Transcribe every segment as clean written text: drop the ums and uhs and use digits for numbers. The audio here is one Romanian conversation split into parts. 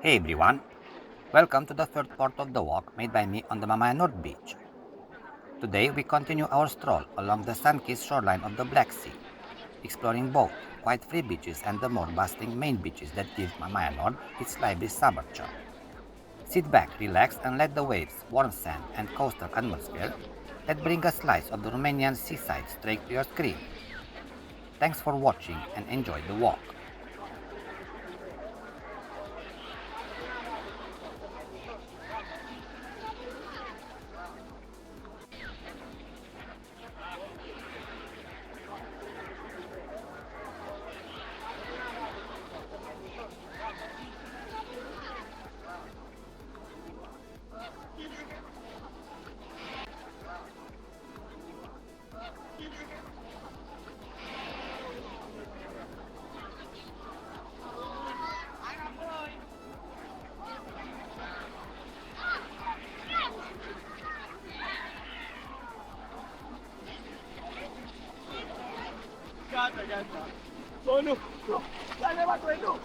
Hey everyone, welcome to the third part of the walk made by me on the Mamaya North Beach. Today we continue our stroll along the sun-kissed shoreline of the Black Sea, exploring both quite free beaches and the more bustling main beaches that give Mamaya North its lively summer charm. Sit back, relax, and let the waves, warm sand, and coastal atmosphere that bring a slice of the Romanian seaside straight to your screen. Thanks for watching and enjoy the walk. Gata, gata. Sonu. Dale, va, Sonu.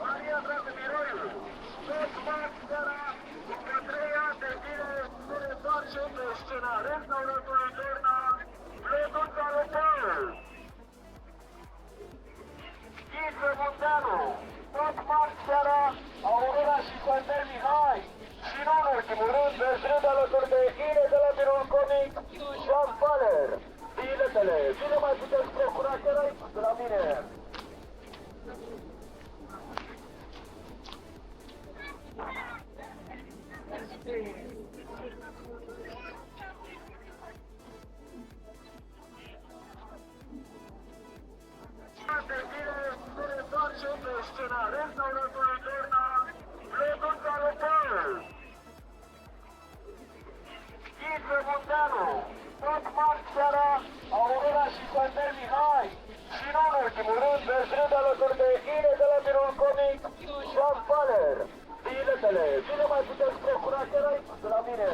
Maria Dragmiroiu, tot Maxera, după 3 ani de zile, se reîntoarce pe scena restaurantului Dorna, Plăduța Lăpău. Ghiță Munteanu, tot Maxera, Aurora și Costel Mihai. Și nu în ultimul rând, pe strând alături de Ine de la birul comic, Jean Faller. Biletele, bine mai puteți procura chiar aici, de la mine. De zile se reîntoarce pe scena restaurantului Dorna, Plăduța Lăpău. Ghiță Munteanu, tot Maxera, Aurora și Costel Mihai. Și nu în ultimul rând, pe strând alături de Ine de la birul comic, Jean Faller. Biletele, bine mai puteți procura chiar aici, de la mine.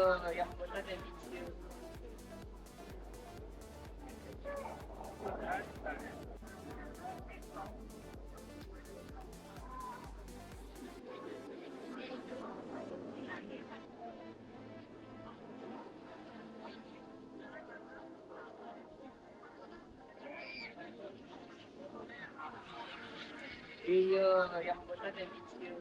yang benar ya video. Iya, yang benar ya video.